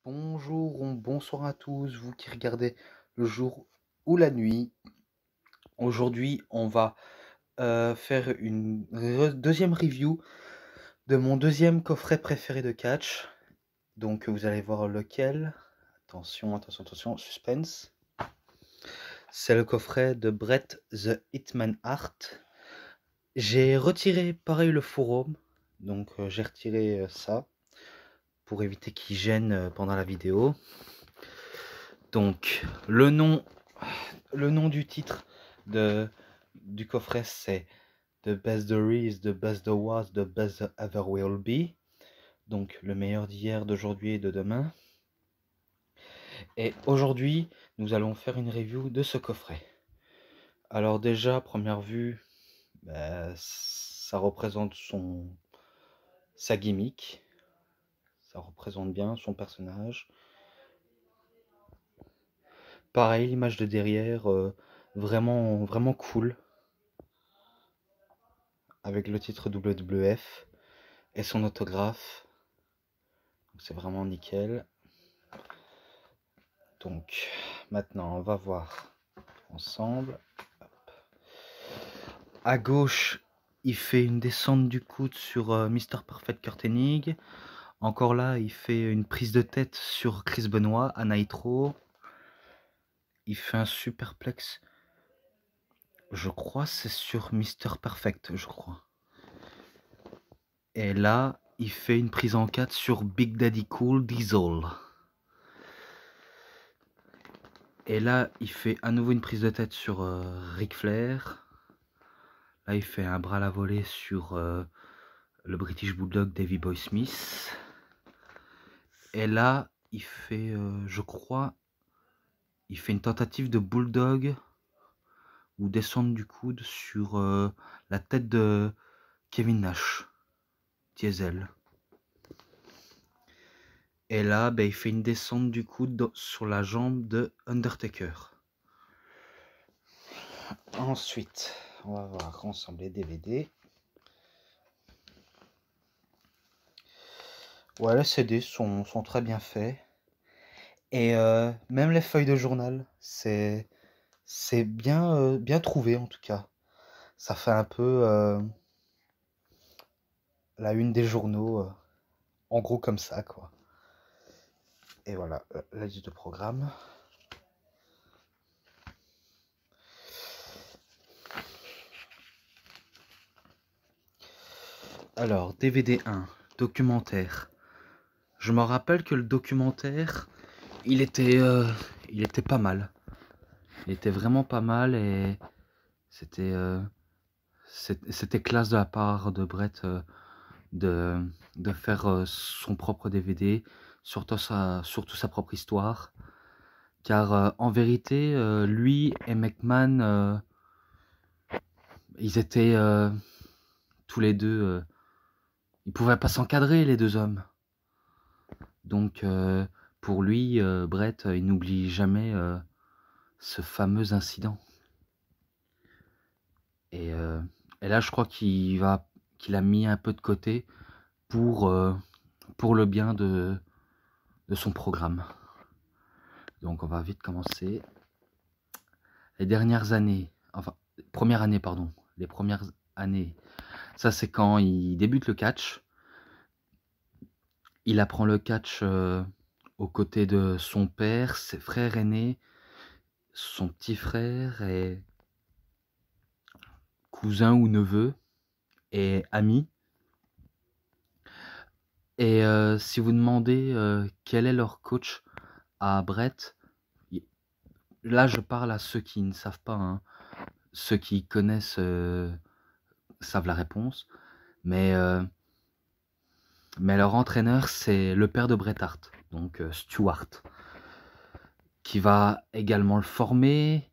Bonjour ou bonsoir à tous, vous qui regardez le jour ou la nuit. Aujourd'hui, on va faire une deuxième review de mon deuxième coffret préféré de catch. Donc vous allez voir lequel. Attention, attention, attention, suspense. C'est le coffret de Bret The Hitman Hart. J'ai retiré pareil le forum, donc j'ai retiré ça pour éviter qu'il gêne pendant la vidéo. Donc le nom du titre du coffret, c'est The Best There Is, The Best There Was, The Best There Ever Will Be. Donc le meilleur d'hier, d'aujourd'hui et de demain. Et aujourd'hui, nous allons faire une review de ce coffret. Alors déjà, première vue, ça représente sa gimmick. Ça représente bien son personnage. Pareil, l'image de derrière, vraiment, vraiment cool. Avec le titre WWF et son autographe. C'est vraiment nickel. Donc maintenant on va voir ensemble. Hop. À gauche, il fait une descente du coude sur Mr. Perfect Kurt Hennig. Encore là, il fait une prise de tête sur Chris Benoit à Nitro. Il fait un superplex. Je crois c'est sur Mr. Perfect, je crois. Et là, il fait une prise en 4 sur Big Daddy Cool Diesel. Et là, il fait à nouveau une prise de tête sur Ric Flair. Là, il fait un bras à la volée sur le British Bulldog Davey Boy Smith. Et là, il fait, je crois, il fait une tentative de Bulldog ou descendre du coude sur la tête de Kevin Nash, Diesel. Et là, il fait une descente du coude sur la jambe de Undertaker. Ensuite, on va voir ensemble les DVD. Ouais, les CD sont très bien faits. Et même les feuilles de journal, c'est bien, bien trouvé en tout cas. Ça fait un peu la une des journaux, en gros comme ça, quoi. Et voilà, la liste de programme. Alors, DVD 1, documentaire. Je me rappelle que le documentaire, il était pas mal. Il était vraiment pas mal et c'était classe de la part de Bret de faire son propre DVD, surtout sa propre histoire. Car en vérité, lui et McMahon, ils étaient tous les deux, ils pouvaient pas s'encadrer les deux hommes. Donc pour lui, Bret, il n'oublie jamais ce fameux incident. Et là, je crois qu'il a mis un peu de côté pour le bien de son programme. Donc on va vite commencer. Les dernières années, enfin, première année, pardon, les premières années, ça c'est quand il débute le catch. Il apprend le catch aux côtés de son père, ses frères aînés, son petit frère et cousin ou neveu et ami. Et si vous demandez quel est leur coach à Bret, là je parle à ceux qui ne savent pas, hein. Ceux qui connaissent savent la réponse, mais leur entraîneur c'est le père de Bret Hart, donc Stuart, qui va également le former.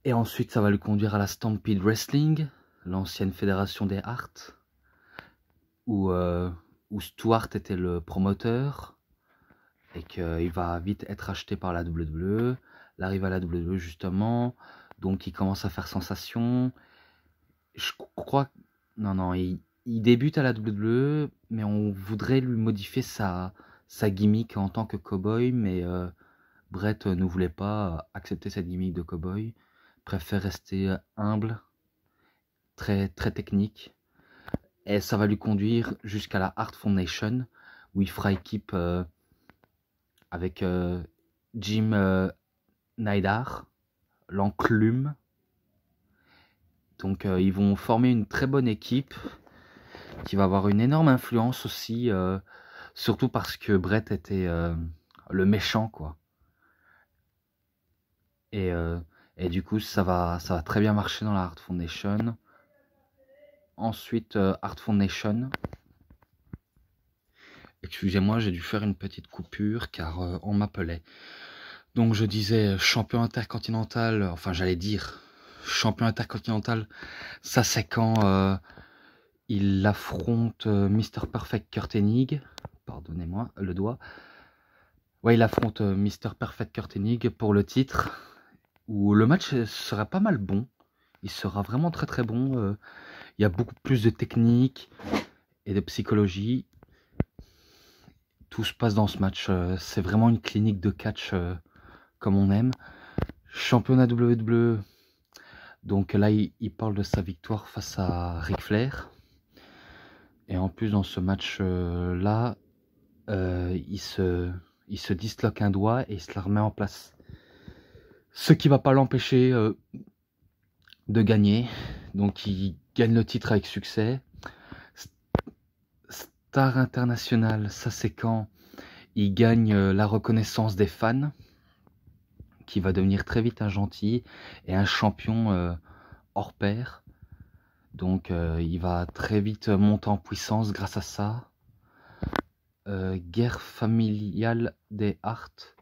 Et ensuite ça va le conduire à la Stampede Wrestling, l'ancienne fédération des Hart, où Stuart était le promoteur et qu'il va vite être acheté par la WWE. L'arrivée à la WWE justement, donc il commence à faire sensation. Je crois, non, il débute à la WWE, mais on voudrait lui modifier sa sa gimmick en tant que cowboy, mais Bret ne voulait pas accepter cette gimmick de cowboy, préfère rester humble, très, très technique, et ça va lui conduire jusqu'à la Hart Foundation, où il fera équipe avec Jim Neidhart, l'enclume. Donc ils vont former une très bonne équipe qui va avoir une énorme influence aussi, surtout parce que Bret était le méchant, quoi. Et, du coup, ça va très bien marcher dans la Hart Foundation. Ensuite, Hart Foundation. Excusez-moi, j'ai dû faire une petite coupure car on m'appelait. Donc je disais champion intercontinental, enfin j'allais dire champion intercontinental, ça c'est quand il affronte Mr. Perfect Kurt Hennig, pardonnez-moi le doigt. Ouais, il affronte Mr. Perfect Kurt Hennig pour le titre, où le match sera pas mal bon. Il sera vraiment très très bon. Il y a beaucoup plus de technique et de psychologie. Tout se passe dans ce match. C'est vraiment une clinique de catch comme on aime. Championnat WWE. Donc là, il parle de sa victoire face à Ric Flair. Et en plus, dans ce match-là, il se disloque un doigt et il se la remet en place. Ce qui va pas l'empêcher de gagner. Donc il gagne le titre avec succès. Star international, ça c'est quand il gagne la reconnaissance des fans, qui va devenir très vite un gentil et un champion hors pair. Donc il va très vite monter en puissance grâce à ça. Guerre familiale des Hart.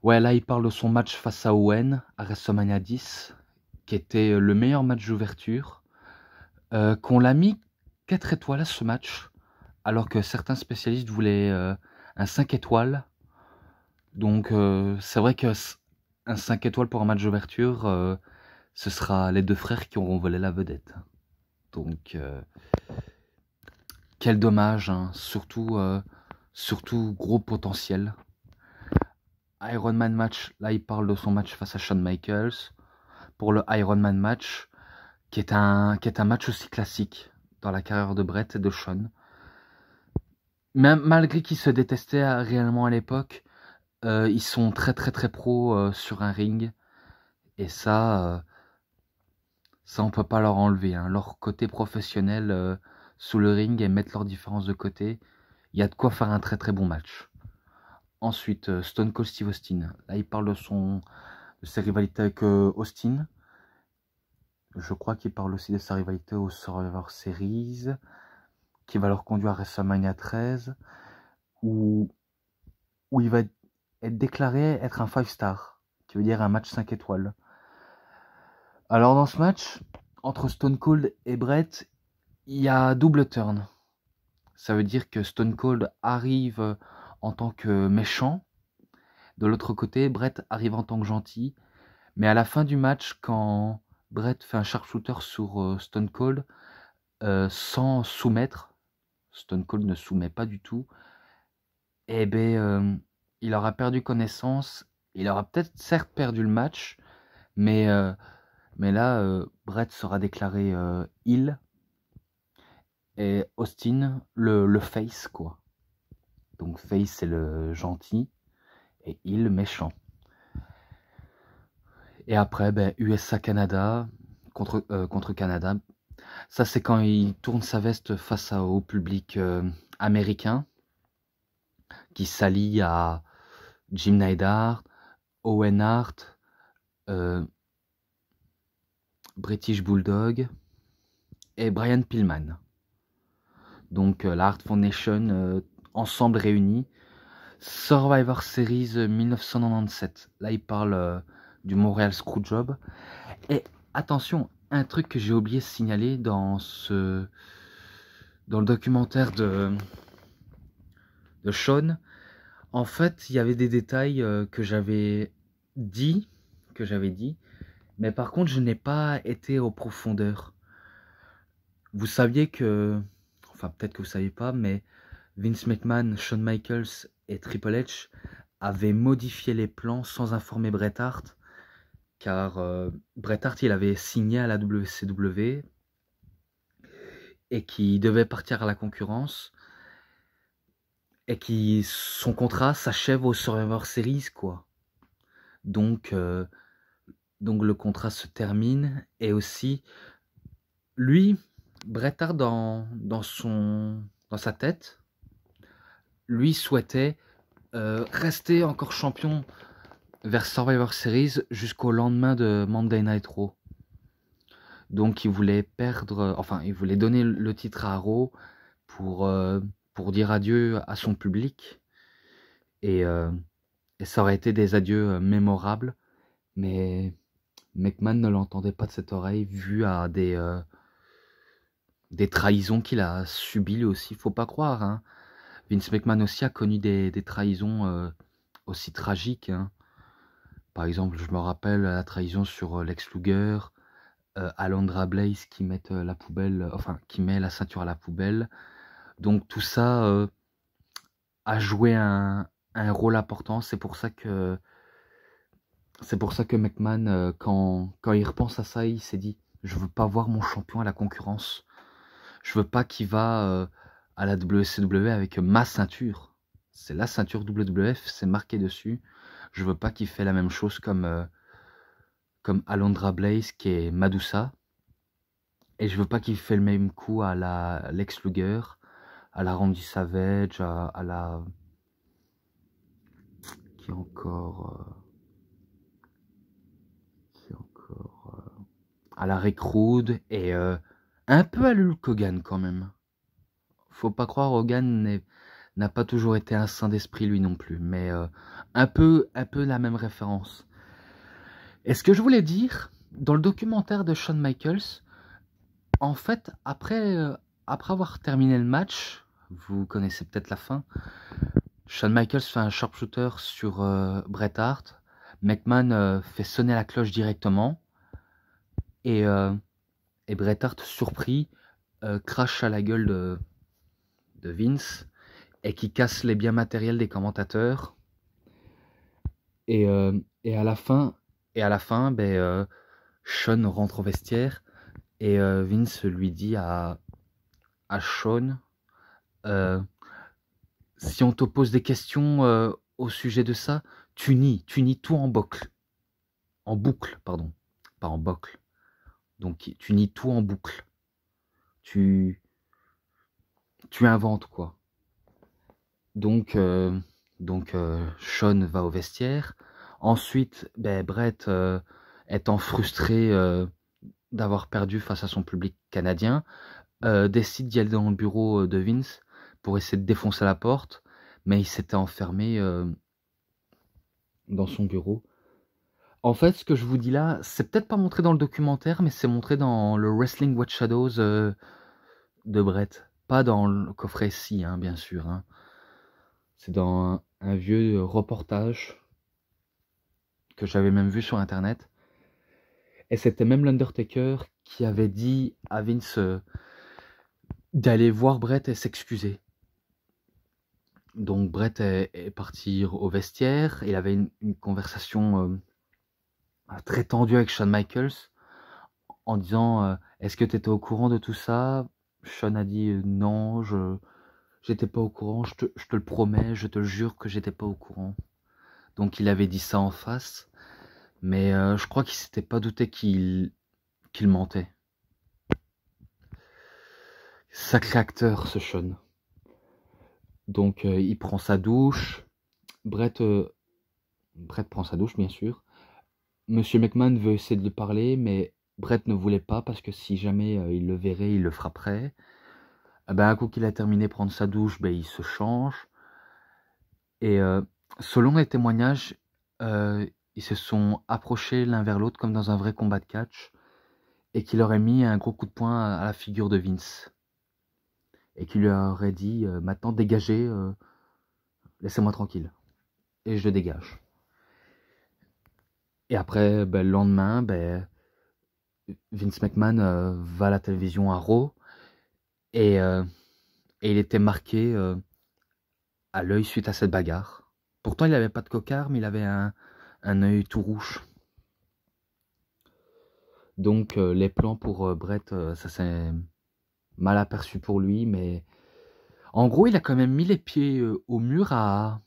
Ouais, là il parle de son match face à Owen à WrestleMania 10, qui était le meilleur match d'ouverture. Qu'on l'a mis 4 étoiles à ce match, alors que certains spécialistes voulaient un 5 étoiles. Donc c'est vrai que un 5 étoiles pour un match d'ouverture, ce sera les deux frères qui auront volé la vedette. Donc quel dommage, hein. Surtout gros potentiel. Iron Man match, là il parle de son match face à Shawn Michaels. Pour le Iron Man match, qui est un match aussi classique dans la carrière de Bret et de Shawn. Même malgré qu'ils se détestaient réellement à l'époque, ils sont très très très pros sur un ring. Et ça on peut pas leur enlever, hein. Leur côté professionnel sous le ring et mettre leurs différences de côté, il y a de quoi faire un très très bon match. Ensuite, Stone Cold Steve Austin. Là, il parle de ses rivalités avec Austin. Je crois qu'il parle aussi de sa rivalité au Survivor Series, qui va leur conduire à WrestleMania 13, où il va être déclaré être un 5-star, qui veut dire un match 5 étoiles. Alors dans ce match, entre Stone Cold et Bret, il y a double turn. Ça veut dire que Stone Cold arrive en tant que méchant. De l'autre côté, Bret arrive en tant que gentil. Mais à la fin du match, quand Bret fait un sharpshooter sur Stone Cold, sans soumettre, Stone Cold ne soumet pas du tout, et ben il aura perdu connaissance. Il aura peut-être certes perdu le match, mais là, Bret sera déclaré heel. Et Austin, le face, quoi. Donc face, c'est le gentil, et heel, le méchant. Et après, USA-Canada, contre Canada. Ça, c'est quand il tourne sa veste face au public américain, qui s'allie à Jim Neidhart, Owen Hart, British Bulldog et Brian Pillman. Donc la Hart Foundation ensemble réunis. Survivor Series 1997. Là, il parle du Montreal Screwjob. Et attention, un truc que j'ai oublié de signaler dans le documentaire de Shawn. En fait, il y avait des détails que j'avais dit, mais par contre, je n'ai pas été aux profondeurs. Vous saviez que, enfin peut-être que vous ne saviez pas, mais Vince McMahon, Shawn Michaels et Triple H avaient modifié les plans sans informer Bret Hart, car Bret Hart il avait signé à la WCW et qui devait partir à la concurrence et qui son contrat s'achève au Survivor Series quoi. Donc le contrat se termine et aussi lui Bret Hart dans sa tête lui souhaitait rester encore champion vers Survivor Series jusqu'au lendemain de Monday Night Raw. Donc il voulait il voulait donner le titre à Raw pour dire adieu à son public. Et ça aurait été des adieux mémorables, mais McMahon ne l'entendait pas de cette oreille, vu à des trahisons qu'il a subies lui aussi. Faut pas croire, hein. Vince McMahon aussi a connu des trahisons aussi tragiques, hein. Par exemple, je me rappelle la trahison sur Lex Luger, Alundra Blaze qui met qui met la ceinture à la poubelle. Donc tout ça a joué un rôle important. C'est pour ça que McMahon, quand il repense à ça, il s'est dit, je veux pas voir mon champion à la concurrence. Je veux pas qu'il va à la WCW avec ma ceinture. C'est la ceinture WWF, c'est marqué dessus. Je veux pas qu'il fait la même chose comme Alundra Blaze qui est Madusa. Et je veux pas qu'il fait le même coup à la Lex Luger, à la Randy Savage, à la... Qui encore à la Rick Rude et un peu à Hulk Hogan quand même. Faut pas croire, Hogan n'a pas toujours été un saint d'esprit lui non plus, mais un peu la même référence. Et ce que je voulais dire, dans le documentaire de Shawn Michaels, en fait, après avoir terminé le match, vous connaissez peut-être la fin, Shawn Michaels fait un sharpshooter sur Bret Hart, McMahon fait sonner la cloche directement, et Bret Hart, surpris, crache à la gueule de Vince, et qui casse les biens matériels des commentateurs. Et à la fin, Shawn rentre au vestiaire, et Vince lui dit à Shawn, si on te pose des questions au sujet de ça, tu nies tout en boucle. En boucle, pardon. Pas en boucle. Donc tu nies tout en boucle. Tu inventes quoi. Donc Shawn va au vestiaire. Ensuite, Bret, étant frustré d'avoir perdu face à son public canadien, décide d'y aller dans le bureau de Vince pour essayer de défoncer la porte, mais il s'était enfermé dans son bureau. En fait, ce que je vous dis là, c'est peut-être pas montré dans le documentaire, mais c'est montré dans le Wrestling Watch Shadows de Bret. Pas dans le coffret si, hein, bien sûr. Hein. C'est dans un vieux reportage que j'avais même vu sur internet. Et c'était même l'Undertaker qui avait dit à Vince d'aller voir Bret et s'excuser. Donc Bret est parti au vestiaire. Il avait une conversation très tendue avec Shawn Michaels en disant est-ce que tu étais au courant de tout ça? Shawn a dit non, j'étais pas au courant, je te le promets, je te jure que j'étais pas au courant. Donc il avait dit ça en face, mais je crois qu'il s'était pas douté qu'il mentait. Sacré acteur ce Shawn. Donc il prend sa douche, Bret prend sa douche bien sûr. Monsieur McMahon veut essayer de lui parler, mais Bret ne voulait pas parce que si jamais il le verrait, il le frapperait. Un coup qu'il a terminé de prendre sa douche, il se change. Et selon les témoignages, ils se sont approchés l'un vers l'autre comme dans un vrai combat de catch et qu'il aurait mis un gros coup de poing à la figure de Vince. Et qu'il lui aurait dit maintenant dégagez, laissez-moi tranquille. Et je le dégage. Et après, le lendemain, Vince McMahon va à la télévision à Raw et il était marqué à l'œil suite à cette bagarre. Pourtant, il n'avait pas de cocard, mais il avait un œil tout rouge. Donc, les plans pour Bret, ça s'est mal aperçu pour lui, mais en gros, il a quand même mis les pieds au mur à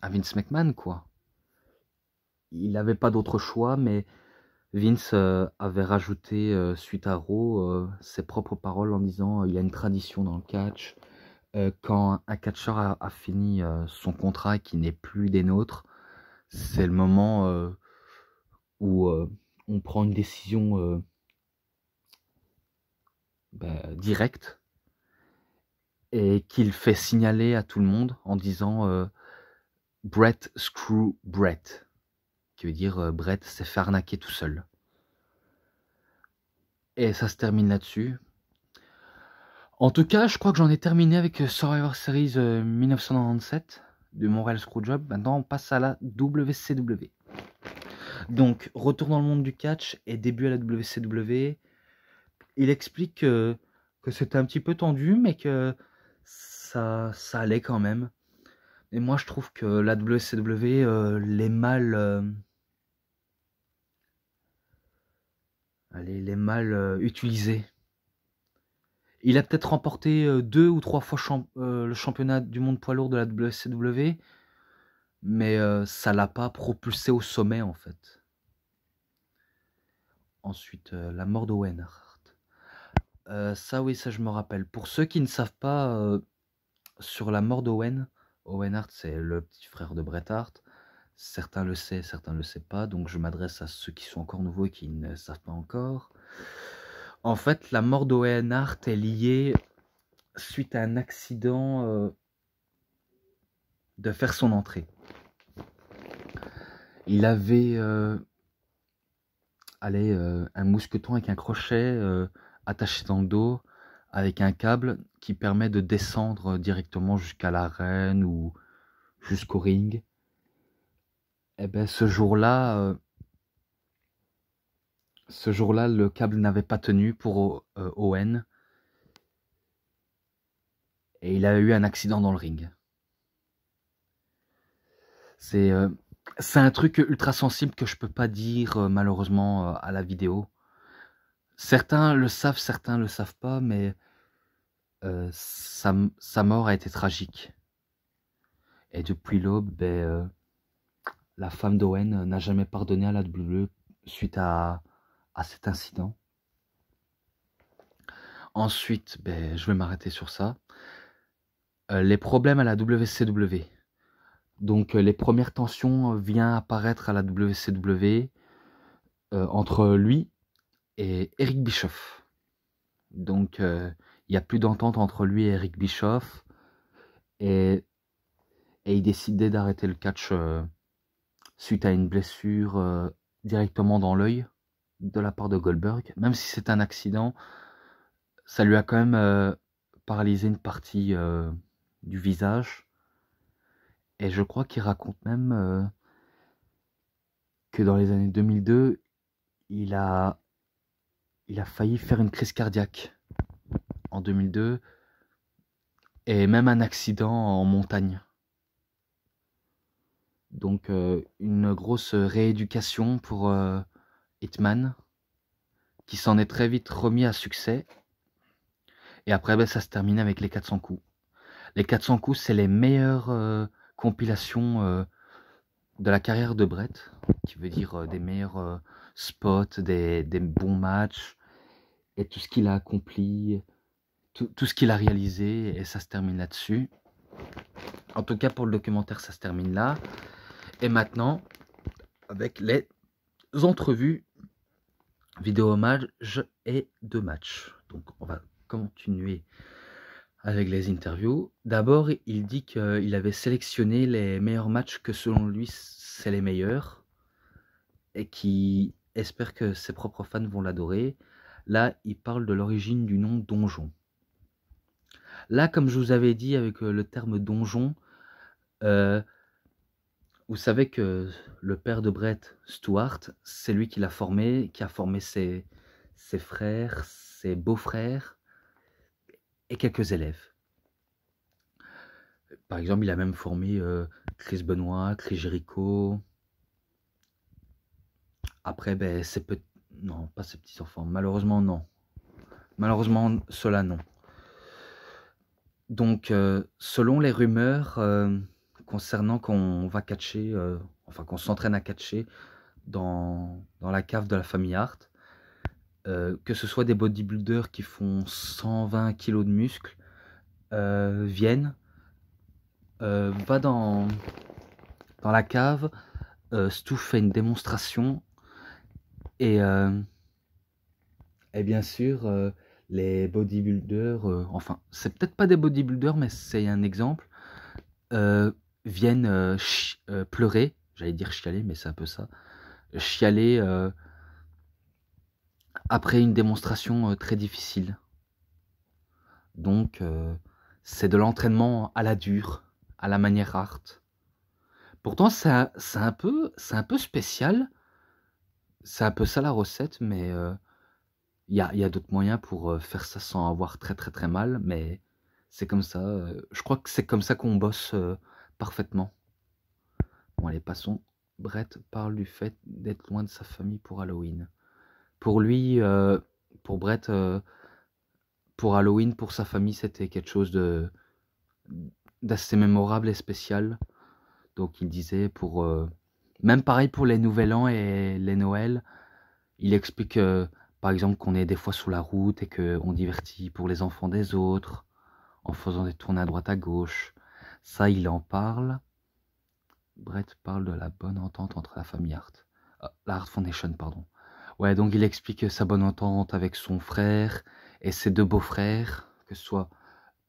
Vince McMahon, quoi. Il n'avait pas d'autre choix, mais Vince avait rajouté, suite à Raw, ses propres paroles en disant il y a une tradition dans le catch. Quand un catcheur a fini son contrat et qui n'est plus des nôtres, c'est le moment où on prend une décision directe et qu'il fait signaler à tout le monde en disant Bret screw Bret, qui veut dire Bret s'est fait arnaquer tout seul. Et ça se termine là-dessus. En tout cas, je crois que j'en ai terminé avec Survivor Series 1997 de Montréal Screwjob. Maintenant, on passe à la WCW. Donc, retour dans le monde du catch et début à la WCW. Il explique que c'était un petit peu tendu, mais que ça allait quand même. Et moi, je trouve que la WCW l'est mal utilisée. Il a peut-être remporté 2 ou 3 fois le championnat du monde poids lourd de la WCW, mais ça l'a pas propulsé au sommet en fait. Ensuite, la mort d'Owen Hart. Ça oui, ça je me rappelle. Pour ceux qui ne savent pas, sur la mort d'Owen, Owen Hart c'est le petit frère de Bret Hart. Certains le savent, certains ne le savent pas, donc je m'adresse à ceux qui sont encore nouveaux et qui ne savent pas encore. En fait, la mort d'Owen Hart est liée suite à un accident de faire son entrée. Il avait un mousqueton avec un crochet attaché dans le dos, avec un câble qui permet de descendre directement jusqu'à l'arène ou jusqu'au ring. Et ben ce jour-là, le câble n'avait pas tenu pour Owen. Et il a eu un accident dans le ring. C'est un truc ultra sensible que je peux pas dire malheureusement à la vidéo. Certains le savent pas, mais sa mort a été tragique. Et depuis l'aube, la femme d'Owen n'a jamais pardonné à la WWE suite à cet incident. Ensuite, je vais m'arrêter sur ça. Les problèmes à la WCW. Donc les premières tensions viennent apparaître à la WCW entre lui et Eric Bischoff. Donc il n'y a plus d'entente entre lui et Eric Bischoff. Et il décidait d'arrêter le catch suite à une blessure directement dans l'œil de la part de Goldberg. Même si c'est un accident, ça lui a quand même paralysé une partie du visage. Et je crois qu'il raconte même que dans les années 2002, il a failli faire une crise cardiaque en 2002 et même un accident en montagne. Donc une grosse rééducation pour Hitman, qui s'en est très vite remis à succès. Et après, ça se termine avec les 400 coups. Les 400 coups, c'est les meilleures compilations de la carrière de Bret, qui veut dire des meilleurs spots, des bons matchs, et tout ce qu'il a accompli, tout ce qu'il a réalisé, et ça se termine là-dessus. En tout cas, pour le documentaire, ça se termine là. Et maintenant, avec les entrevues, vidéo hommage et de matchs. Donc, on va continuer avec les interviews. D'abord, il dit qu'il avait sélectionné les meilleurs matchs que selon lui, c'est les meilleurs, et qui espère que ses propres fans vont l'adorer. Là, il parle de l'origine du nom Donjon. Là, comme je vous avais dit avec le terme Donjon, vous savez que le père de Bret, Stuart, c'est lui qui l'a formé, qui a formé ses frères, ses beaux-frères et quelques élèves. Par exemple, il a même formé Chris Benoit, Chris Jericho. Après, ben, non, pas ses petits-enfants. Malheureusement, non. Malheureusement, cela, non. Donc, selon les rumeurs concernant qu'on va catcher, enfin qu'on s'entraîne à catcher dans la cave de la famille Hart, que ce soit des bodybuilders qui font 120 kilos de muscles, viennent, va dans la cave, Stu fait une démonstration et, et bien sûr, les bodybuilders, enfin, c'est peut-être pas des bodybuilders, mais c'est un exemple, viennent pleurer, j'allais dire chialer, mais c'est un peu ça, chialer après une démonstration très difficile. Donc, c'est de l'entraînement à la dure, à la manière Hart. Pourtant, c'est un peu spécial, c'est un peu ça la recette, mais y a d'autres moyens pour faire ça sans avoir très très très mal, mais c'est comme ça. Je crois que c'est comme ça qu'on bosse parfaitement. Bon, allez, passons. Brett parle du fait d'être loin de sa famille pour Halloween. Pour lui, pour Brett, pour Halloween, pour sa famille, c'était quelque chose d'assez mémorable et spécial. Donc il disait pour... même pareil pour les Nouvel An et les Noëls, il explique par exemple qu'on est des fois sur la route et qu'on divertit pour les enfants des autres, en faisant des tournées à droite à gauche. Ça, il en parle. Brett parle de la bonne entente entre la famille Hart. La Hart Foundation, pardon. Ouais, donc il explique sa bonne entente avec son frère et ses deux beaux-frères, que ce soit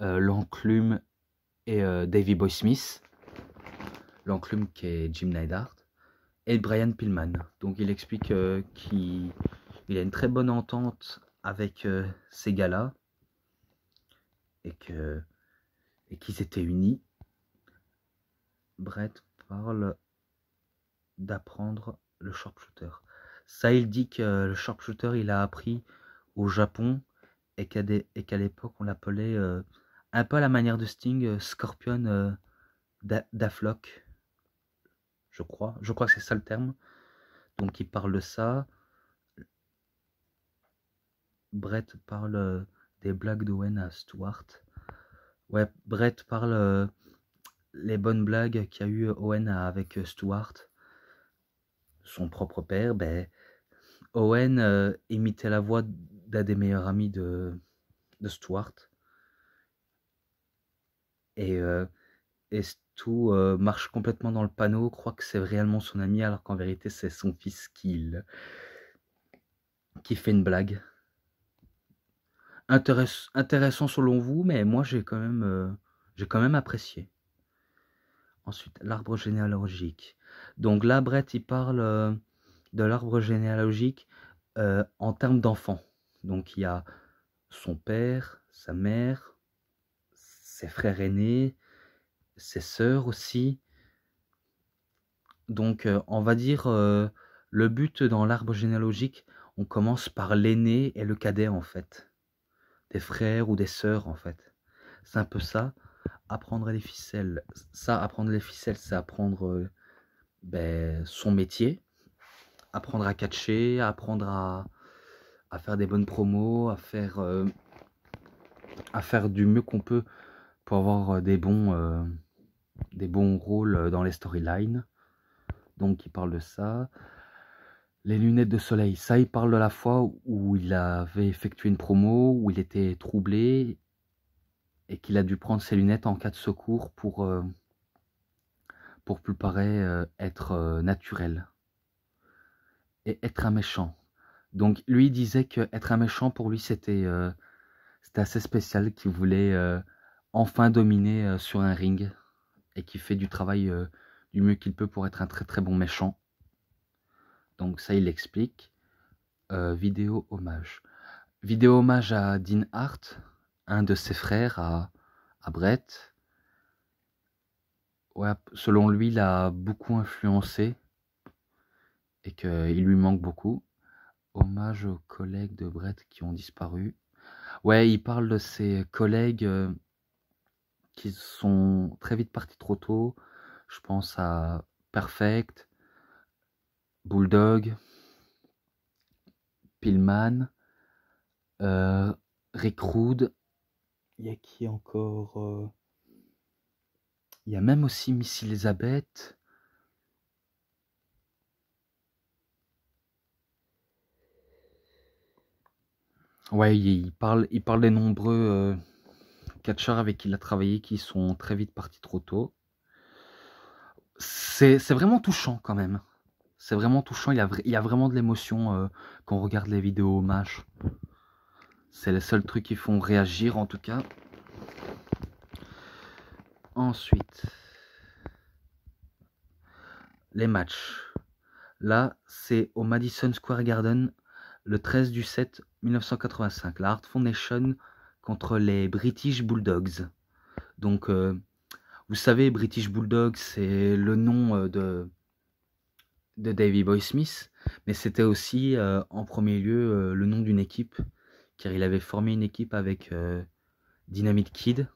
l'enclume et Davy Boy Smith. L'enclume qui est Jim Neidhart. Et Brian Pillman. Donc il explique qu'il a une très bonne entente avec ces gars-là et qu'ils étaient unis. Brett parle d'apprendre le sharpshooter. Ça, il dit que le sharpshooter, il a appris au Japon et qu'à l'époque, on l'appelait un peu à la manière de Sting, Scorpion d'Aflock, je crois. Je crois que c'est ça le terme. Donc il parle de ça. Brett parle des blagues d'Owen à Stewart. Ouais, Brett parle les bonnes blagues qu'il y a eu Owen avec Stewart, son propre père. Ben, Owen imitait la voix d'un des meilleurs amis de Stewart. Et, Stu marche complètement dans le panneau, croit que c'est réellement son ami, alors qu'en vérité c'est son fils qui fait une blague. Intéressant selon vous, mais moi j'ai quand même apprécié. Ensuite, l'arbre généalogique. Donc là, Brett, il parle de l'arbre généalogique en termes d'enfants. Donc il y a son père, sa mère, ses frères aînés, ses sœurs aussi. Donc on va dire le but dans l'arbre généalogique, on commence par l'aîné et le cadet en fait. Des frères ou des sœurs en fait. C'est un peu ça. Apprendre les ficelles. Ça, apprendre les ficelles, c'est apprendre son métier. Apprendre à catcher, apprendre à faire des bonnes promos, à faire du mieux qu'on peut pour avoir des bons rôles dans les storylines. Donc il parle de ça. Les lunettes de soleil, ça il parle de la fois où il avait effectué une promo, où il était troublé et qu'il a dû prendre ses lunettes en cas de secours pour plus paraître être naturel et être un méchant. Donc lui il disait que être un méchant pour lui c'était assez spécial, qu'il voulait enfin dominer sur un ring et qui fait du travail du mieux qu'il peut pour être un très très bon méchant. Donc ça il l'explique. Vidéo hommage. Vidéo hommage à Dean Hart, un de ses frères à Brett. Ouais, selon lui, il a beaucoup influencé et qu'il lui manque beaucoup. Hommage aux collègues de Brett qui ont disparu. Ouais, il parle de ses collègues qui sont très vite partis trop tôt. Je pense à Perfect, Bulldog, Pillman, Rick Rude. Il y a qui encore il y a même aussi Miss Elizabeth. Ouais, il parle des nombreux catcheurs avec qui il a travaillé qui sont très vite partis trop tôt. C'est vraiment touchant quand même. C'est vraiment touchant, il y a vraiment de l'émotion quand on regarde les vidéos hommages. C'est les seuls trucs qui font réagir en tout cas. Ensuite, les matchs. Là, c'est au Madison Square Garden le 13 du 7 1985. La Hart Foundation contre les British Bulldogs. Donc, vous savez, British Bulldogs, c'est le nom de Davey Boy Smith, mais c'était aussi en premier lieu le nom d'une équipe, car il avait formé une équipe avec Dynamite Kid,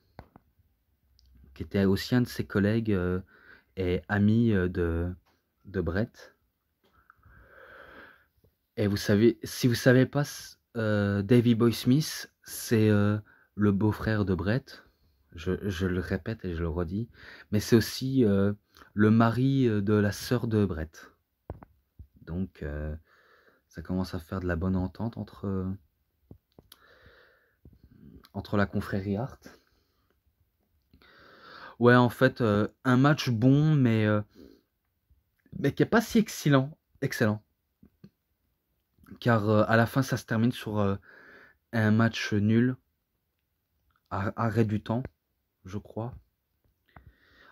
qui était aussi un de ses collègues et ami de Bret. Et vous savez, si vous savez pas, Davey Boy Smith, c'est le beau-frère de Bret. Je le répète et je le redis, mais c'est aussi le mari de la sœur de Bret. Donc ça commence à faire de la bonne entente entre la confrérie Hart. Ouais, en fait, un match bon, mais qui n'est pas si excellent. Car à la fin, ça se termine sur un match nul, arrêt du temps, je crois.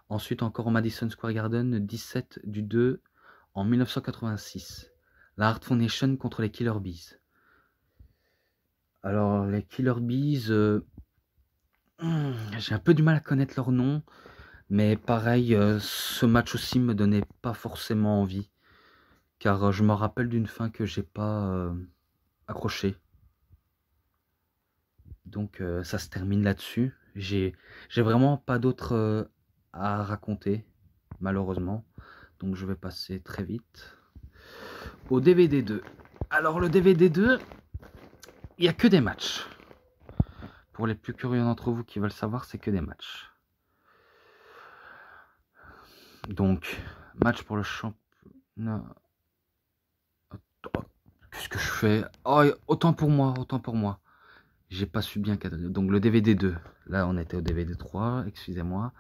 Ensuite, encore au Madison Square Garden, 17 du 2 en 1986. La Hart Foundation contre les Killer Bees. Alors, les Killer Bees, j'ai un peu du mal à connaître leur nom, mais pareil, ce match aussi me donnait pas forcément envie, car je me rappelle d'une fin que j'ai pas accrochée. Donc ça se termine là-dessus. J'ai vraiment pas d'autre à raconter, malheureusement. Donc je vais passer très vite au DVD 2. Alors le DVD 2, il n'y a que des matchs. Pour les plus curieux d'entre vous qui veulent savoir, c'est que des matchs. Donc, match pour le championnat. Qu'est-ce que je fais? Oh, autant pour moi. J'ai pas su bien cadrer. Donc le DVD 2. Là, on était au DVD 3, excusez-moi.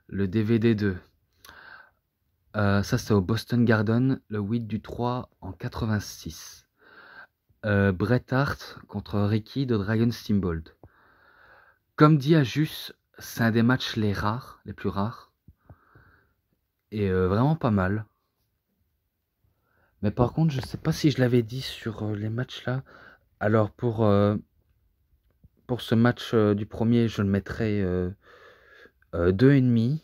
Le DVD 2. Ça, c'était au Boston Garden, le 8 du 3 en 86. Bret Hart contre Ricky de Dragon Steamboat. Comme dit Ajus, c'est un des matchs les plus rares. Et vraiment pas mal. Mais par contre, je sais pas si je l'avais dit sur les matchs là. Alors pour ce match du premier, je le mettrais 2,5.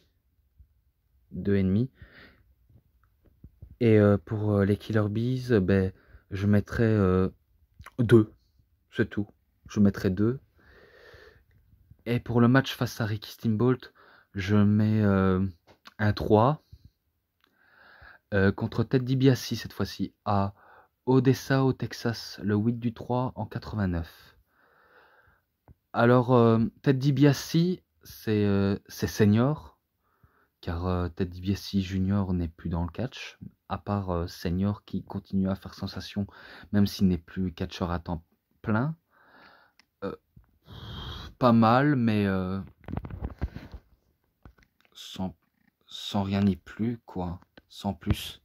2,5. Et pour les Killer Bees, ben, je mettrais 2. C'est tout. Je mettrais 2. Et pour le match face à Ricky Steamboat, je mets un 3. Contre Ted DiBiase cette fois-ci, à Odessa au Texas, le 8 du 3 en 89. Alors, Ted DiBiase, c'est senior, car Ted DiBiase Junior n'est plus dans le catch, à part senior qui continue à faire sensation, même s'il n'est plus catcheur à temps plein. Pas mal, mais sans rien ni plus, quoi, sans plus.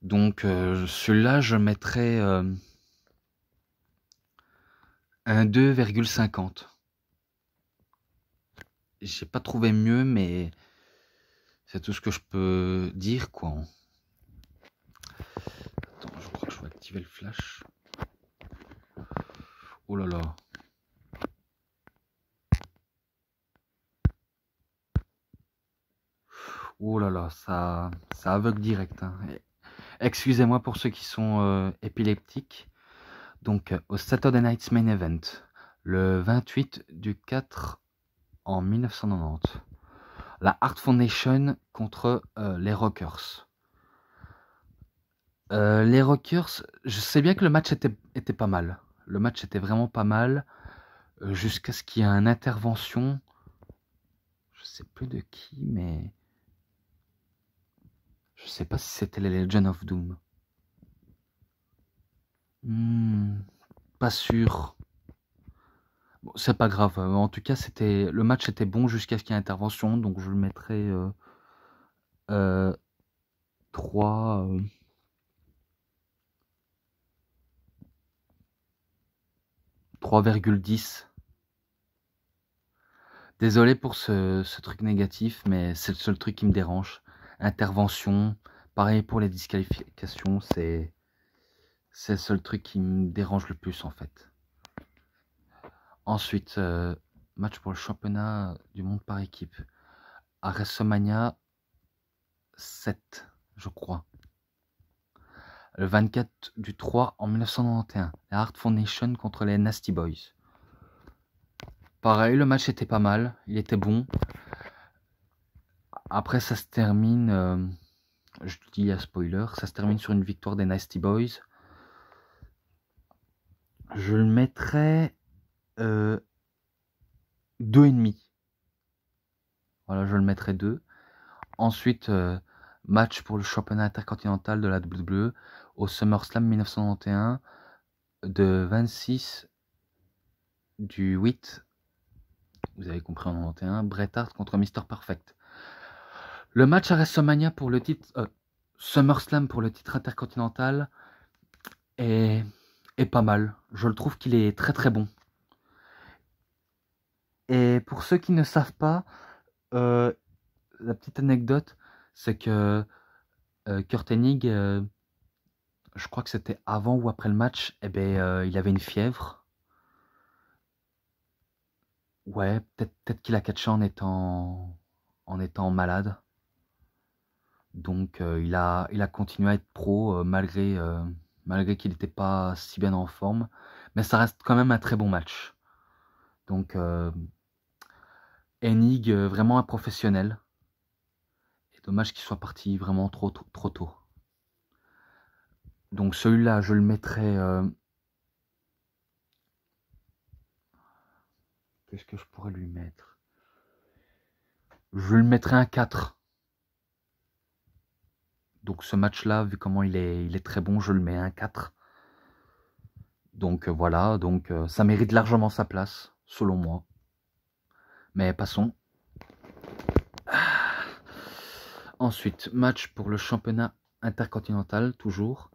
Donc, celui-là, je mettrais un 2,50. J'ai pas trouvé mieux, mais c'est tout ce que je peux dire, quoi. Attends, je crois que je vais activer le flash. Oh là là. Oh là là, ça aveugle direct. Hein. Excusez-moi pour ceux qui sont épileptiques. Donc, au Saturday Night's Main Event, le 28 du 4 en 1990. La Hart Foundation contre les Rockers. Les Rockers, je sais bien que le match était pas mal. Le match était vraiment pas mal. Jusqu'à ce qu'il y ait une intervention. Je sais plus de qui, mais... Je sais pas si c'était les Legends of Doom. Pas sûr. Bon, c'est pas grave. En tout cas, le match était bon jusqu'à ce qu'il y ait intervention. Donc je le mettrai 3... 3,10. Désolé pour ce truc négatif, mais c'est le seul truc qui me dérange. Intervention, pareil pour les disqualifications, c'est le seul truc qui me dérange le plus en fait. Ensuite, match pour le championnat du monde par équipe. À WrestleMania 7, je crois. Le 24/3 en 1991. La Hart Foundation contre les Nasty Boys. Pareil, le match était pas mal, il était bon. Après, ça se termine, je te dis à spoiler, ça se termine sur une victoire des Nasty Boys. Je le mettrais 2,5. Voilà, je le mettrais 2. Ensuite, match pour le championnat intercontinental de la WWE au SummerSlam 1991 de 26/8. Vous avez compris, en 91. Bret Hart contre Mr. Perfect. Le match à WrestleMania pour le titre... SummerSlam pour le titre intercontinental est pas mal. Je le trouve qu'il est très très bon. Et pour ceux qui ne savent pas, la petite anecdote, c'est que Kurt Hennig, je crois que c'était avant ou après le match, il avait une fièvre. Ouais, peut-être qu'il a catché en étant malade. Donc il a continué à être pro malgré qu'il n'était pas si bien en forme. Mais ça reste quand même un très bon match. Donc Hennig, vraiment un professionnel. Et dommage qu'il soit parti vraiment trop tôt. Donc celui-là, je le mettrais... Qu'est-ce que je pourrais lui mettre? Je le mettrais un 4. Donc ce match-là, vu comment il est très bon, je le mets un 4. Donc voilà, donc ça mérite largement sa place, selon moi. Mais passons. Ensuite, match pour le championnat intercontinental, toujours.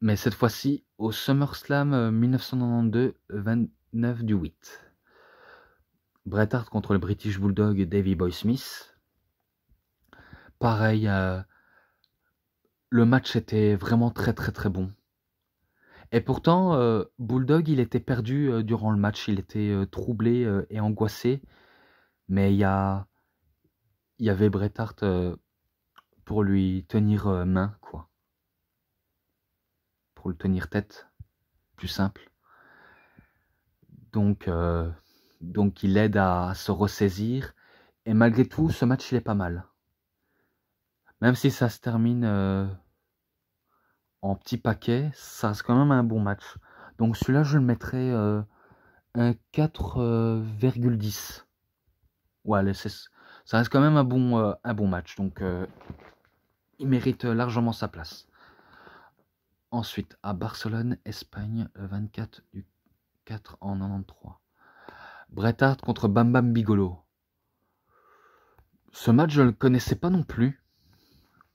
Mais cette fois-ci, au SummerSlam 1992, 29/8. Bret Hart contre le British Bulldog Davey Boy Smith. Pareil, le match était vraiment très très très bon. Et pourtant, Bulldog, il était perdu durant le match. Il était troublé et angoissé. Mais il y avait Bret Hart pour lui tenir main, quoi. Pour le tenir tête, plus simple. Donc il aide à se ressaisir. Et malgré tout, ce match, il est pas mal. Même si ça se termine en petit paquet, ça reste quand même un bon match. Donc celui-là, je le mettrais un 4,10. Ouais, ça reste quand même un bon match. Donc il mérite largement sa place. Ensuite, à Barcelone, Espagne, 24/4 en 93. Bret Hart contre Bam Bam Bigolo. Ce match, je ne le connaissais pas non plus.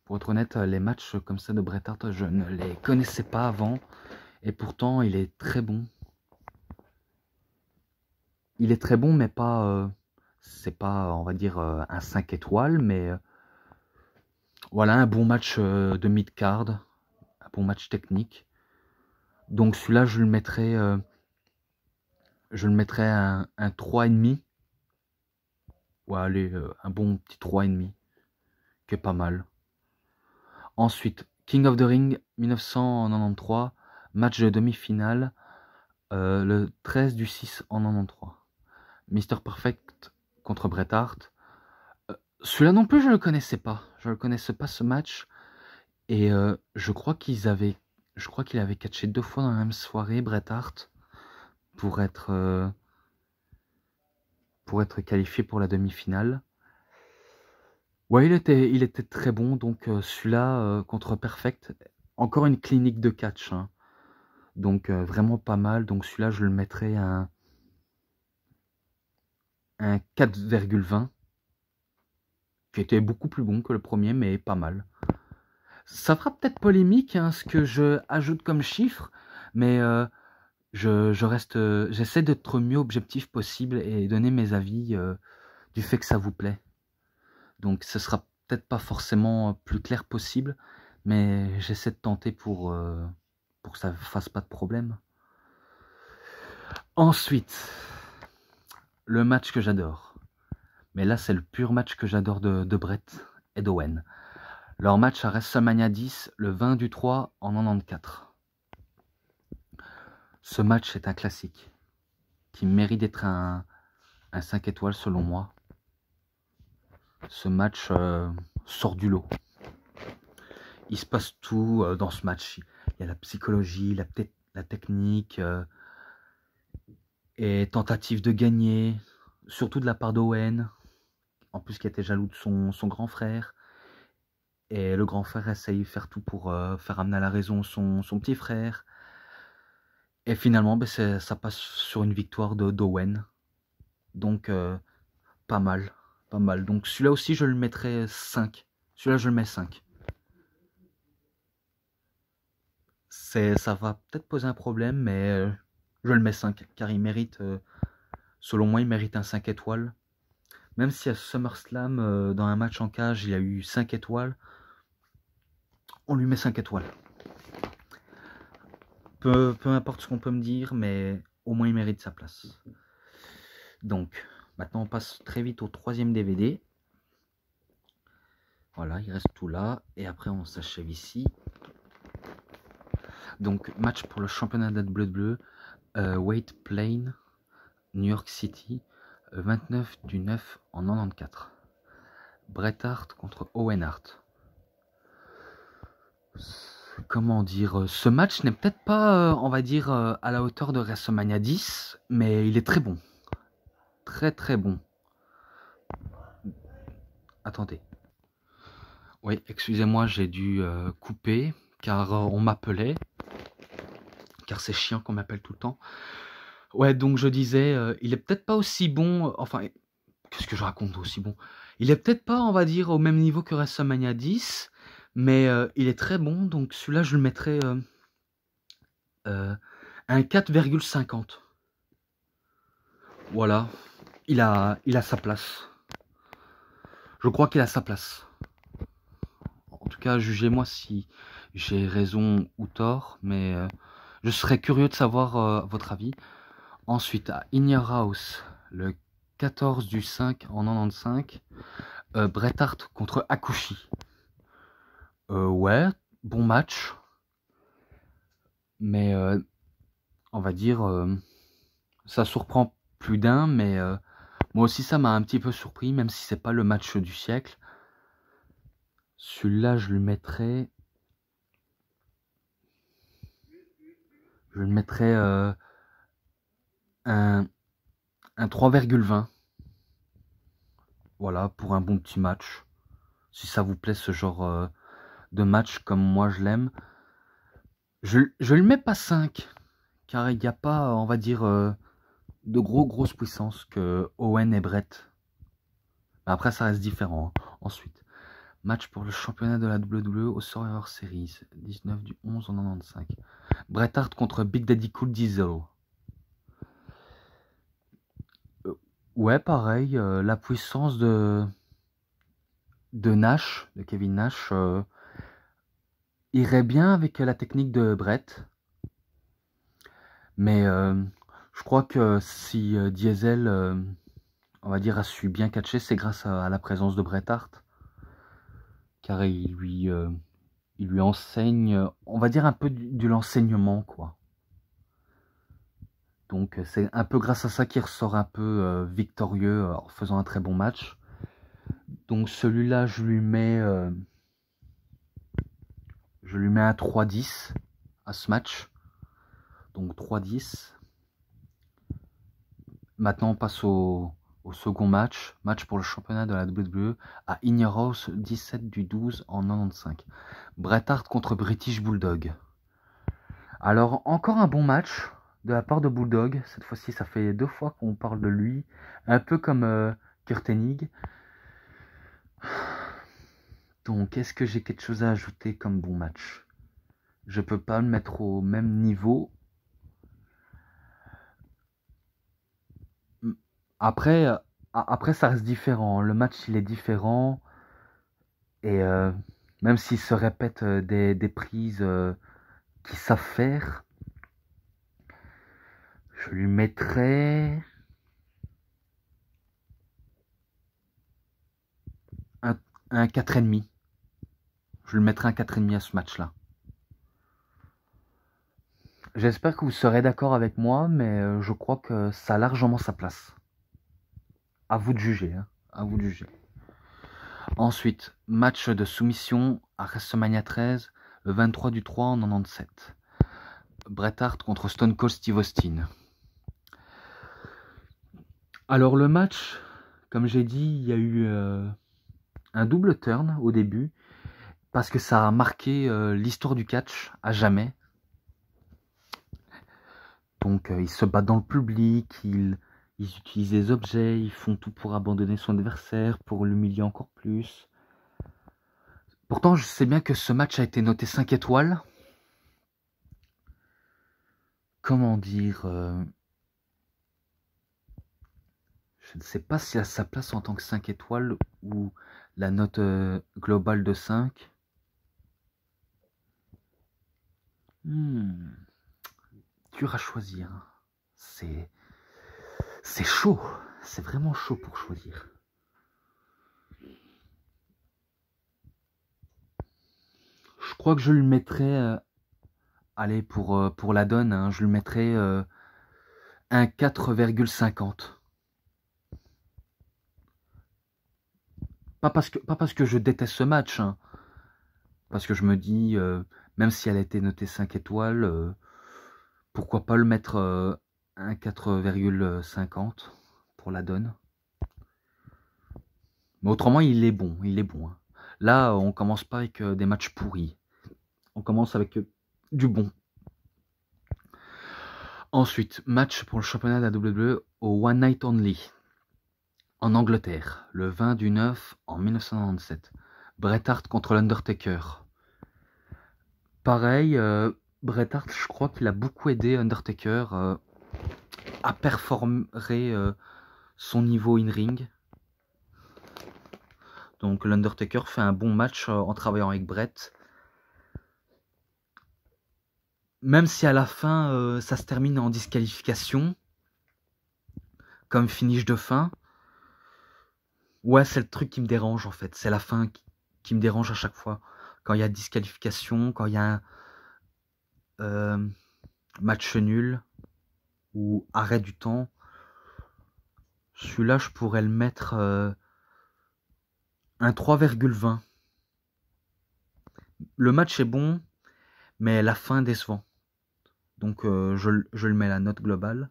Pour être honnête, les matchs comme ça de Bret Hart, je ne les connaissais pas avant. Et pourtant, il est très bon. Il est très bon, mais pas... c'est pas, on va dire, un 5 étoiles, mais... voilà, un bon match de mid-card. Un bon match technique. Donc celui-là, je le mettrais un 3,5. Ouais, allez, un bon petit 3,5. Qui est pas mal. Ensuite, King of the Ring 1993. Match de demi-finale. Le 13/6 en 93. Mr. Perfect contre Bret Hart. Celui-là non plus, je le connaissais pas. Je le connaissais pas ce match. Et je crois qu'il avait catché 2 fois dans la même soirée, Bret Hart, pour être qualifié pour la demi-finale. Ouais, il était très bon, donc celui-là contre Perfect, encore une clinique de catch, hein. Donc vraiment pas mal. Donc celui-là, je le mettrais un 4,20, qui était beaucoup plus bon que le premier, mais pas mal. Ça fera peut-être polémique, hein, ce que je ajoute comme chiffre, mais j'essaie d'être le mieux objectif possible et donner mes avis du fait que ça vous plaît. Donc ce sera peut-être pas forcément plus clair possible, mais j'essaie de tenter pour que ça fasse pas de problème. Ensuite, le match que j'adore. Mais là, c'est le pur match que j'adore de Bret et d'Owen. Leur match à WrestleMania 10, le 20 du 3 en 94. Ce match est un classique qui mérite d'être un 5 étoiles selon moi. Ce match sort du lot. Il se passe tout dans ce match. Il y a la psychologie, la technique, et tentative de gagner, surtout de la part d'Owen, en plus qui était jaloux de son grand frère. Et le grand frère essaye de faire tout pour faire amener à la raison son petit frère. Et finalement, ben, ça passe sur une victoire d'Owen. Donc, pas mal. Pas mal. Donc, celui-là aussi, je le mettrais 5. Celui-là, je le mets 5. Ça va peut-être poser un problème, mais je le mets 5. Car il mérite, selon moi, il mérite un 5 étoiles. Même si à SummerSlam, dans un match en cage, il a eu 5 étoiles, on lui met 5 étoiles. Peu importe ce qu'on peut me dire, mais au moins il mérite sa place. Donc, maintenant on passe très vite au 3e DVD. Voilà, il reste tout là. Et après on s'achève ici. Donc, match pour le championnat d'AWE, White Plain, New York City, 29 du 9 en 94. Bret Hart contre Owen Hart. Comment dire, ce match n'est peut-être pas, on va dire, à la hauteur de WrestleMania 10, mais il est très bon. Très très bon. Attendez. Oui, excusez-moi, j'ai dû couper, car on m'appelait. Car c'est chiant qu'on m'appelle tout le temps. Ouais, donc je disais, il est peut-être pas aussi bon, enfin, qu'est-ce que je raconte aussi bon? Il est peut-être pas, on va dire, au même niveau que WrestleMania 10, mais il est très bon, donc celui-là, je le mettrais un 4,50. Voilà, il a sa place. Je crois qu'il a sa place. En tout cas, jugez-moi si j'ai raison ou tort, mais je serais curieux de savoir votre avis. Ensuite, à In Your House, le 14 du 5 en 95, Bret Hart contre Hakushi. Ouais, bon match. Mais on va dire, ça surprend plus d'un, mais moi aussi ça m'a un petit peu surpris, même si c'est pas le match du siècle. Celui-là, je le mettrais un 3,20. Voilà, pour un bon petit match. Si ça vous plaît ce genre de match comme moi je l'aime. Je le mets pas 5, car il n'y a pas, on va dire, de grosses puissances que Owen et Brett. Après, ça reste différent, hein. Ensuite, match pour le championnat de la WWE au Survivor Series, 19 du 11 en 95. Bret Hart contre Big Daddy Cool Diesel. Ouais, pareil, la puissance de Nash, de Kevin Nash, irait bien avec la technique de Brett. Mais je crois que si Diesel, on va dire, a su bien catcher, c'est grâce à la présence de Bret Hart. Car il lui enseigne, on va dire, un peu de l'enseignement, quoi. Donc c'est un peu grâce à ça qu'il ressort un peu victorieux en faisant un très bon match. Donc celui-là, je lui mets un 3-10 à ce match. Donc 3-10. Maintenant, on passe au second match. Match pour le championnat de la WWE à In Your House, 17/12 en 95. Bret Hart contre British Bulldog. Alors, encore un bon match de la part de Bulldog. Cette fois-ci, ça fait 2 fois qu'on parle de lui. Un peu comme Kurt Hennig. Donc, est-ce que j'ai quelque chose à ajouter comme bon match? Je peux pas le mettre au même niveau. Après, ça reste différent. Le match, il est différent. Et même s'il se répète des prises qu'ils savent faire, je lui mettrais un 4,5. Je lui mettrais un 4,5 à ce match-là. J'espère que vous serez d'accord avec moi, mais je crois que ça a largement sa place. À vous de juger. Hein. À vous de juger. Ensuite, match de soumission à WrestleMania 13, le 23/3 en 97. Bret Hart contre Stone Cold Steve Austin. Alors le match, comme j'ai dit, il y a eu un double turn au début, parce que ça a marqué l'histoire du catch à jamais. Donc ils se battent dans le public, ils utilisent des objets, ils font tout pour abandonner son adversaire, pour l'humilier encore plus. Pourtant, je sais bien que ce match a été noté 5 étoiles. Comment dire je ne sais pas s'il a sa place en tant que 5 étoiles ou la note globale de 5. Dur à choisir. C'est chaud. C'est vraiment chaud pour choisir. Je crois que je le mettrais... allez, pour la donne, hein, je le mettrais un 4,50. Pas parce que je déteste ce match, hein, parce que je me dis, même si elle a été notée 5 étoiles, pourquoi pas le mettre un 4,50 pour la donne. Mais autrement, il est bon. Hein. Là, on commence pas avec des matchs pourris. On commence avec du bon. Ensuite, match pour le championnat de la WWE au One Night Only. En Angleterre, le 20/9 en 1997. Bret Hart contre l'Undertaker. Pareil, Bret Hart, je crois qu'il a beaucoup aidé Undertaker à performer son niveau in-ring. Donc l'Undertaker fait un bon match en travaillant avec Bret. Même si à la fin, ça se termine en disqualification, comme finish de fin. Ouais, c'est le truc qui me dérange en fait. C'est la fin qui me dérange à chaque fois. Quand il y a disqualification, quand il y a un match nul ou arrêt du temps. Celui-là, je pourrais le mettre un 3,20. Le match est bon, mais la fin décevant. Donc je le mets la note globale.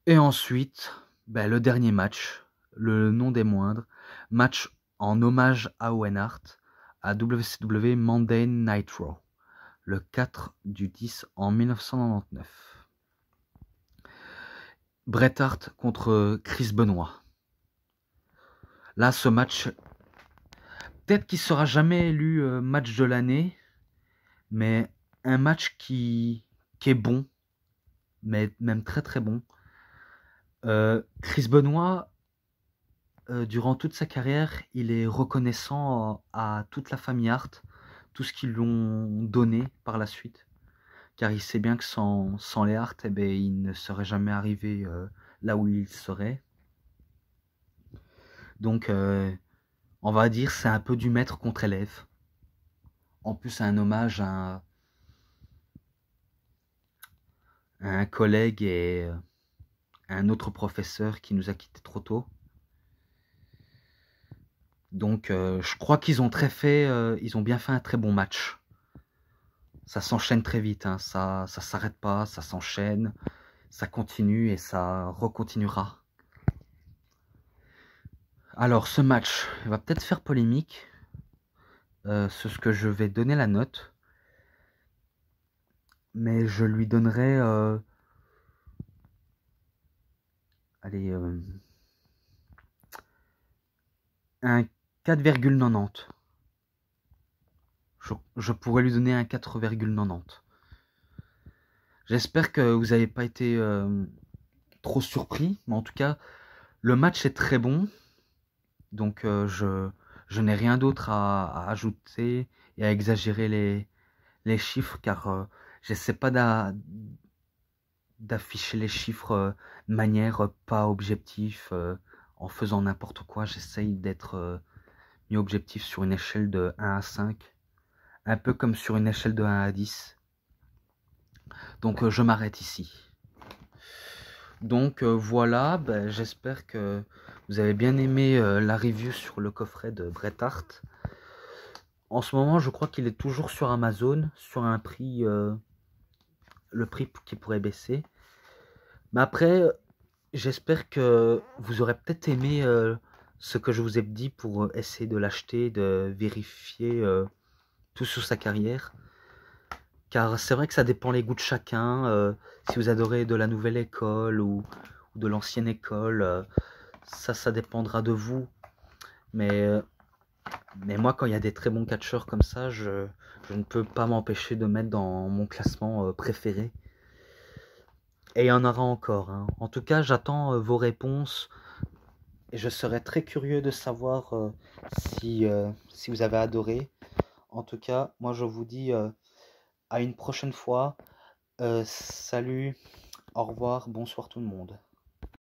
Et ensuite, le dernier match, le non des moindres, match en hommage à Owen Hart à WCW Monday Night Raw, le 4/10 en 1999. Bret Hart contre Chris Benoit. Là, ce match, peut-être qu'il sera jamais élu match de l'année, mais un match qui est bon, mais même très très bon. Chris Benoit, durant toute sa carrière, il est reconnaissant à toute la famille Hart, tout ce qu'ils lui ont donné par la suite, car il sait bien que sans les Hart, il ne serait jamais arrivé là où il serait. Donc, on va dire, c'est un peu du maître contre élève. En plus, c'est un hommage à un collègue et un autre professeur qui nous a quittés trop tôt. Donc je crois qu'ils ont ils ont bien fait un très bon match. Ça s'enchaîne très vite, hein. Ça s'arrête pas, ça s'enchaîne, ça continue et ça recontinuera. Alors ce match va peut-être faire polémique, c'est ce que je vais donner la note, mais je lui donnerai allez, un 4,90. Je pourrais lui donner un 4,90. J'espère que vous n'avez pas été trop surpris, mais en tout cas, le match est très bon. Donc je n'ai rien d'autre à ajouter et à exagérer les chiffres, car j'essaie pas d'afficher les chiffres de manière pas objective, en faisant n'importe quoi. J'essaye d'être mis objectif sur une échelle de 1 à 5, un peu comme sur une échelle de 1 à 10. Donc je m'arrête ici. Donc voilà, ben, j'espère que vous avez bien aimé la review sur le coffret de Bret Hart. En ce moment, je crois qu'il est toujours sur Amazon, sur un prix, le prix qui pourrait baisser. Mais après, j'espère que vous aurez peut-être aimé ce que je vous ai dit pour essayer de l'acheter, de vérifier tout sur sa carrière. Car c'est vrai que ça dépend les goûts de chacun. Si vous adorez de la nouvelle école ou de l'ancienne école, ça dépendra de vous. Mais moi, quand il y a des très bons catcheurs comme ça, je ne peux pas m'empêcher de mettre dans mon classement préféré. Et il y en aura encore, hein. En tout cas, j'attends vos réponses. Et je serais très curieux de savoir si vous avez adoré. En tout cas, moi je vous dis à une prochaine fois. Salut, au revoir, bonsoir tout le monde.